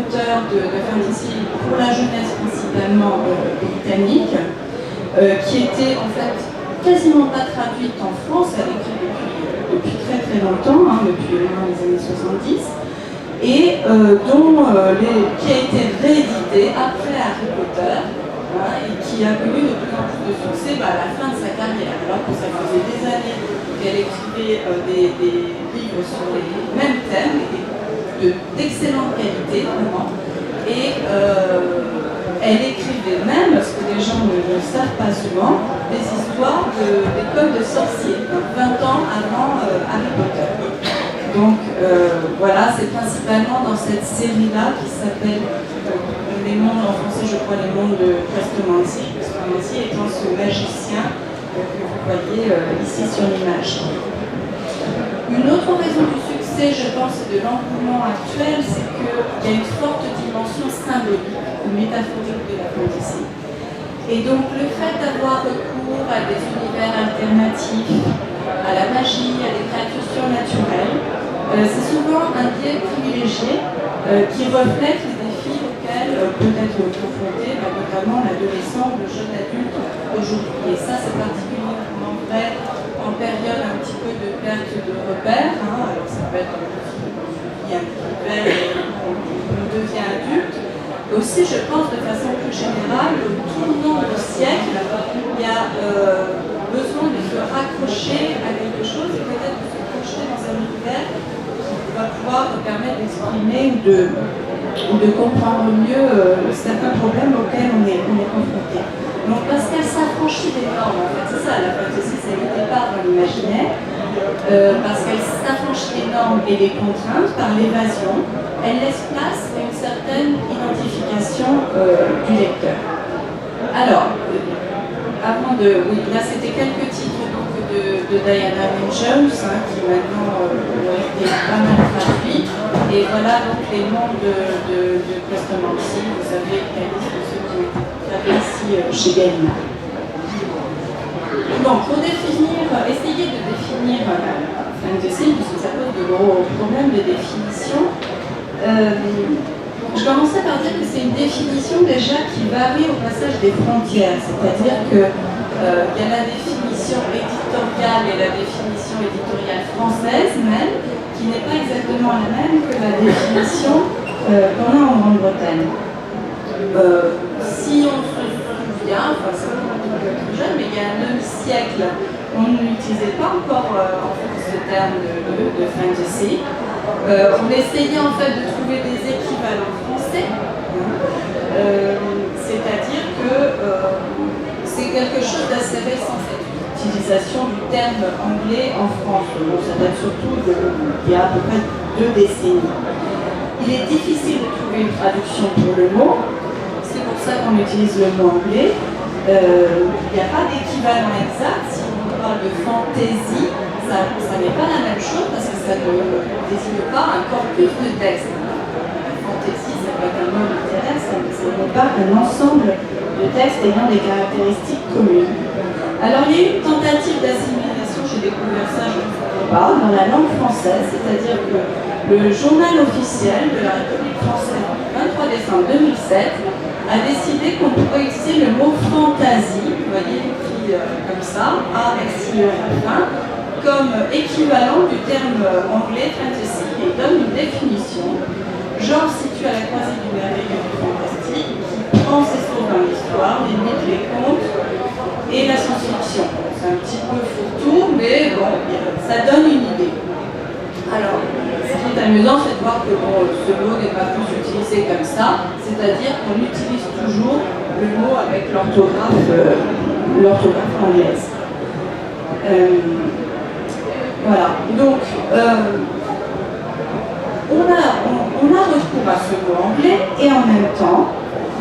auteur de fantasy pour la jeunesse principalement britannique, qui était en fait quasiment pas traduite en France, elle est écrite depuis très très longtemps, depuis au moins les années 70, et qui a été réédité après Harry Potter, et qui a connu de plus en plus de succès à la fin de sa carrière, alors que ça faisait des années qu'elle écrivait des livres sur les mêmes thèmes, d'excellente qualité, vraiment, et elle écrivait même, ce que les gens ne savent pas souvent, des histoires d'école de sorciers, 20 ans avant Harry Potter. Donc voilà, c'est principalement dans cette série-là qui s'appelle Les mondes, en français je crois les mondes de Questomancy, Questomancy étant ce magicien que vous voyez ici sur l'image. Une autre raison du succès, je pense, de l'engouement actuel, c'est qu'il y a une forte dimension symbolique ou métaphorique de la fantasy. Et donc le fait d'avoir recours à des univers alternatifs, à la magie, à des créatures surnaturelles, c'est souvent un biais privilégié qui reflète les défis auxquels peut être confronté notamment l'adolescent ou le jeune adulte aujourd'hui. Et ça, c'est particulièrement vrai en période un petit peu de perte de repères. Alors ça peut être un univers où on devient adulte. Aussi, je pense de façon plus générale, au tournant du siècle, il y a besoin de se raccrocher à quelque chose et peut-être de se projeter dans un univers qui va pouvoir permettre d'exprimer ou de comprendre mieux certains problèmes auxquels on est confronté. Donc parce qu'elle s'affranchit des normes, en fait, c'est ça la fantasy, c'est le départ dans l'imaginaire, parce qu'elle s'affranchit des normes et des contraintes par l'évasion, elle laisse place à une certaine identification du lecteur. Alors, là c'était quelques titres donc, de Diana Wynne Jones, qui maintenant ont été pas mal traduits, et voilà donc les mondes de Questomancy, vous savez, la liste de ceux qui ont été traduits ici chez Gallimard. Donc, pour essayer de définir la fantasy, puisque ça pose de gros problèmes de définition, je commençais par dire que c'est une définition déjà qui varie au passage des frontières, c'est-à-dire que il y a la définition éditoriale et la définition éditoriale française même, qui n'est pas exactement la même que la définition qu'on a en Grande-Bretagne. Si on se souvient, enfin c'est un peu plus jeune, mais il y a un demi-siècle, on n'utilisait pas encore en France ce terme de fantasy. On essayait en fait de trouver des équivalents français, c'est-à-dire que c'est quelque chose d'assez récent, cette utilisation du terme anglais en France. Bon, ça date surtout d'il y a à peu près 2 décennies. Il est difficile de trouver une traduction pour le mot, c'est pour ça qu'on utilise le mot anglais. Il n'y a pas d'équivalent exact. Si on parle de fantaisie, ça n'est pas la même chose parce que ça ne désigne pas un corpus de texte. La fantaisie, ça peut être un mot littéraire, ça n'est pas un ensemble de textes ayant des caractéristiques communes. Alors il y a eu une tentative d'assimilation, j'ai découvert ça, je ne sais pas, dans la langue française, c'est-à-dire que le journal officiel de la République française, le 23 décembre 2007, a décidé qu'on pourrait utiliser le mot fantaisie, vous voyez écrit comme ça, A-S-I-E à la fin, comme équivalent du terme anglais fantasy, et donne une définition, genre situé à la croisée du merveilleux et du fantastique, qui prend ses sources dans l'histoire, les mythes, les contes et la science-fiction. C'est un petit peu fourre-tout, mais bon, ça donne une idée. Alors, ce qui est amusant, c'est de voir que ce mot n'est pas plus utilisé comme ça, c'est-à-dire qu'on utilise toujours le mot avec l'orthographe anglaise. Voilà, donc on a recours à ce mot anglais et en même temps,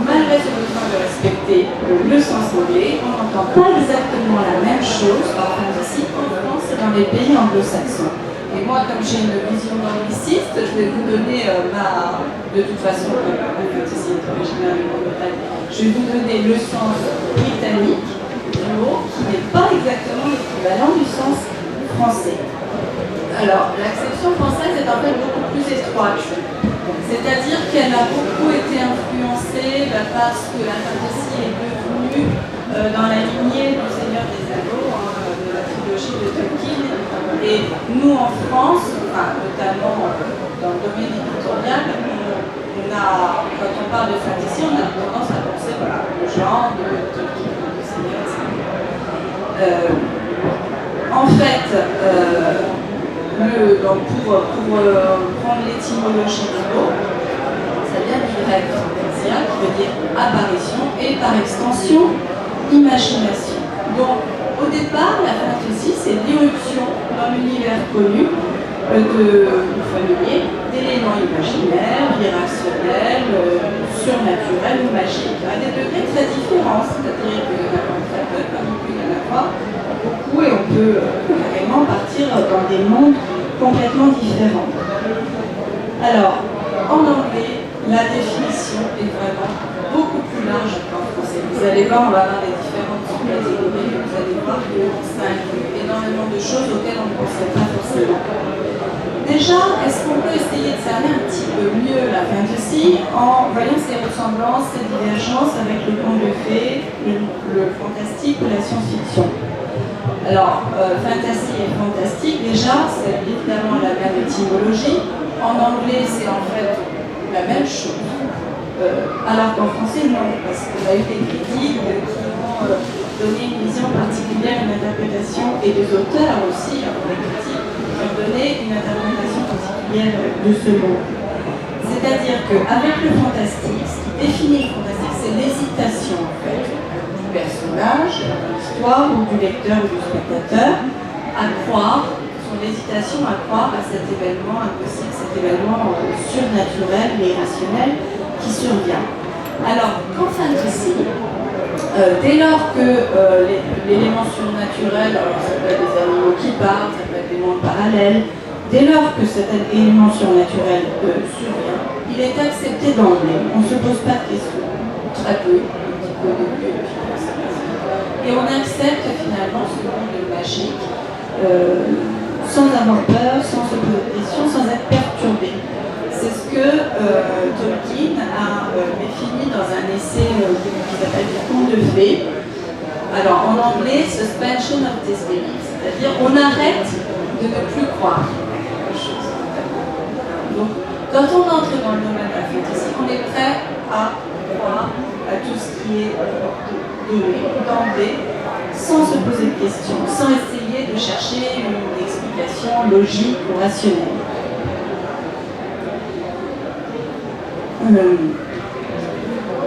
malgré ce besoin de respecter le sens anglais, on n'entend pas exactement la même chose par fantasy en France et dans les pays anglo-saxons. Et moi, comme j'ai une vision angliciste, je vais vous donner de toute façon, la fantasy est originaire de Grande-Bretagne, je vais vous donner le sens britannique du mot qui n'est pas exactement l'équivalent du sens français. Alors, l'acception française est en fait beaucoup plus étroite. C'est-à-dire qu'elle a beaucoup été influencée parce que la fantasy est devenue dans la lignée du Seigneur des Anneaux, de la trilogie de Tolkien. Et nous en France, notamment dans le domaine éditorial, quand on parle de fantasy, on a tendance à penser le genre de Tolkien, du Seigneur des Anneaux. En fait, pour prendre l'étymologie du mot, ça vient du grec fantasia, qui veut dire apparition, et par extension, imagination. Donc, au départ, la fantasy, c'est l'irruption dans l'univers connu familier d'éléments imaginaires, irrationnels, surnaturels ou magiques, à des degrés très différents, c'est-à-dire qu'il y en a très peu, comme il peut y en avoir beaucoup, et on peut carrément partir dans des mondes complètement différents. Alors, en anglais, la définition est vraiment beaucoup plus large qu'en français. Vous allez voir, on va avoir des différentes catégories, mais vous allez voir que ça inclut énormément de choses auxquelles on ne pensait pas forcément. Déjà, est-ce qu'on peut essayer de cerner un petit peu mieux la fantasy en voyant ses ressemblances, ses divergences avec le conte de fées, le fantastique ou la science-fiction? Alors, fantasy et fantastique, déjà, c'est évidemment la même étymologie. En anglais, c'est en fait la même chose. Alors qu'en français, non, parce qu'on a eu des critiques qui ont donné une vision particulière, une interprétation, et des auteurs aussi, des critiques, qui ont donné une interprétation particulière de ce mot. C'est-à-dire qu'avec le fantastique, ce qui définit le fantastique, c'est l'hésitation, en fait, du personnage, de l'histoire, ou du lecteur ou du spectateur, à croire, son hésitation à croire à cet événement impossible, cet événement surnaturel et irrationnel qui survient. Alors, qu'en fantasy, dès lors que l'élément surnaturel, alors ça peut être des animaux qui parlent, ça peut être des mondes parallèles, dès lors que cet élément surnaturel survient, il est accepté d'emblée. On ne se pose pas de questions, très peu, un petit peu de plus, et on accepte finalement ce monde magique sans avoir peur, sans se poser de questions, sans être perturbé. C'est ce que Tolkien a défini dans un essai qui s'appelle « Conte de fées ». Alors en anglais, suspension of disbelief, c'est-à-dire on arrête de ne plus croire quelque chose. Donc quand on entre dans le domaine de la fantasy, on est prêt à croire à tout ce qui est donné d'emblée, sans se poser de questions, sans essayer de chercher une explication logique ou rationnelle.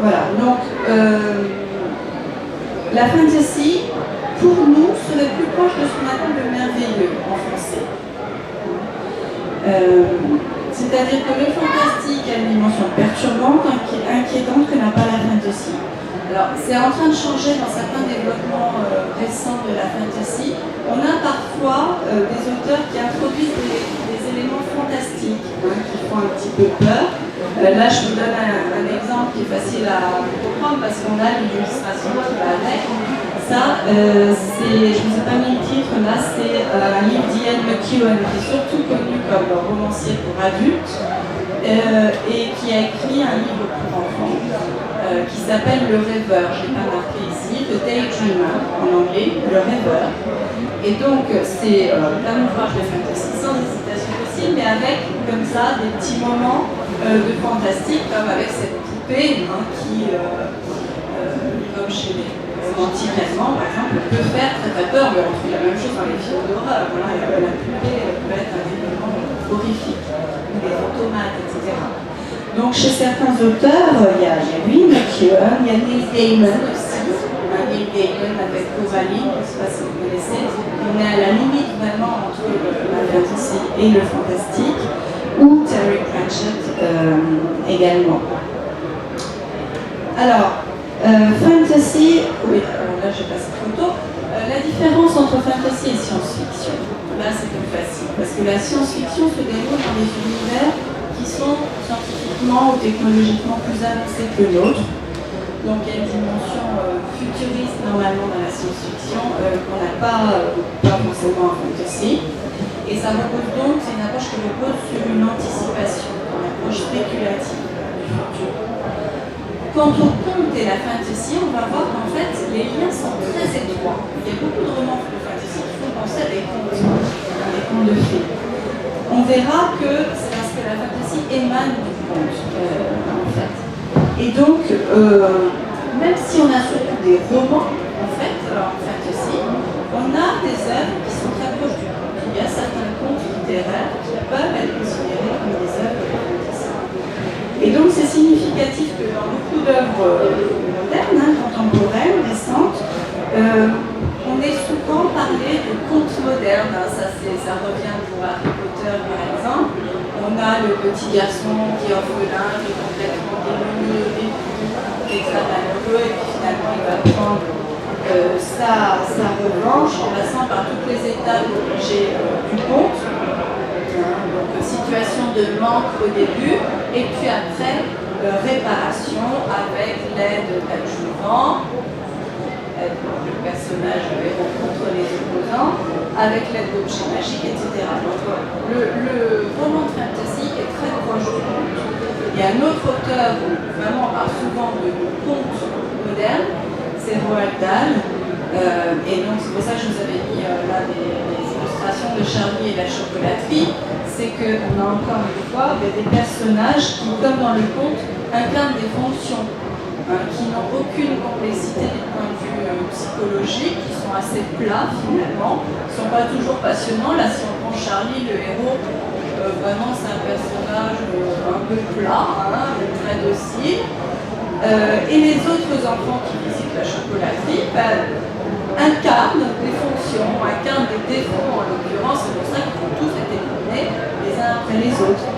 Voilà, donc la fantasy, pour nous, serait plus proche de ce qu'on appelle le merveilleux en français. C'est-à-dire que le fantastique a une dimension perturbante, inquiétante que n'a pas la fantasy. Alors, c'est en train de changer dans certains développements récents de la fantasy. On a parfois des auteurs qui introduisent des éléments fantastiques, qui font un petit peu peur. Là, je vous donne un exemple qui est facile à comprendre parce qu'on a l'illustration qui va avec. Ça, je ne vous ai pas mis le titre, là, c'est un livre d'Ian McEwan, qui est surtout connu comme romancier pour adultes, et qui a écrit un livre pour enfants qui s'appelle Le Rêveur. Je ne l'ai pas marqué ici, The Daydreamer en anglais, Le Rêveur. Et donc, c'est un ouvrage de fantasy sans hésitation possible, mais avec comme ça des petits moments de fantastique, comme avec cette poupée qui, comme chez les anti-vêtements, par exemple, peut faire très peur, mais on trouve la même chose dans les films d'horreur. Voilà, la poupée peut être un élément horrifique, des automates, etc. Donc chez certains auteurs, il y a lui, McEwan, il y a Neil Gaiman aussi, Neil Gaiman avec Coraline, je ne sais pas si vous connaissez, on est à la limite vraiment entre la fantasy et le fantastique, ou Terry Pratchett également. Alors, fantasy, oui, là j'ai passé trop tôt, la différence entre fantasy et science-fiction, là c'est plus facile, parce que la science-fiction se déroule dans des univers qui sont scientifiquement ou technologiquement plus avancés que l'autre. Donc il y a une dimension futuriste normalement dans la science-fiction qu'on n'a pas forcément en fantasy. Et ça repose donc, c'est une approche qui repose sur une anticipation qu'on appelle approche spéculative du futur. Quant au conte et la fantasy, on va voir qu'en fait, les liens sont très étroits. Il y a beaucoup de romans de fantasy qui font penser à des contes de fées. On verra que c'est parce que la fantasy émane du conte, en fait. Et donc, même si on a surtout des romans, en fait, en fantasy, on a des œuvres qui sont très proches du conte. Il y a certains contes littéraires qui peuvent être considérés comme des œuvres de fantasy. Et donc, c'est significatif que dans beaucoup d'œuvres modernes, contemporaines, récentes, on est souvent parlé de contes modernes. Ça revient pour Harry Potter, par exemple. On a le petit garçon qui est orphelin, qui est complètement démuni au début, qui est très malheureux, et puis finalement il va prendre sa revanche en passant par toutes les étapes du conte. Donc situation de manque au début, et puis après réparation avec l'aide d'adjuvants, le personnage héros contre les opposants, avec l'aide d'objets magiques, etc. Donc le roman de fantasy est très proche du conte. Il y a un autre auteur où vraiment on parle souvent de conte moderne, c'est Roald Dahl. Et donc c'est pour ça que je vous avais mis là les illustrations de Charlie et la chocolaterie. C'est qu'on a encore une fois des personnages qui, comme dans le conte, incarnent des fonctions qui n'ont aucune complexité du point de vue psychologique, qui sont assez plats finalement, qui ne sont pas toujours passionnants. Là, si on prend Charlie, le héros, vraiment c'est un personnage un peu plat, très docile. Et les autres enfants qui visitent la chocolaterie incarnent des fonctions, incarnent des défauts en l'occurrence, c'est pour ça qu'ils vont tous être éliminés les uns après les autres.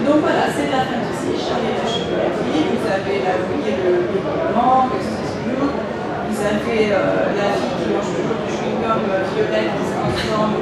Donc voilà, c'est de la fantasy, Charlie et la chocolaterie. Vous avez là, vous voyez le blanc, le bleu. Vous avez la fille qui mange toujours du chewing-gum violet qui se transforme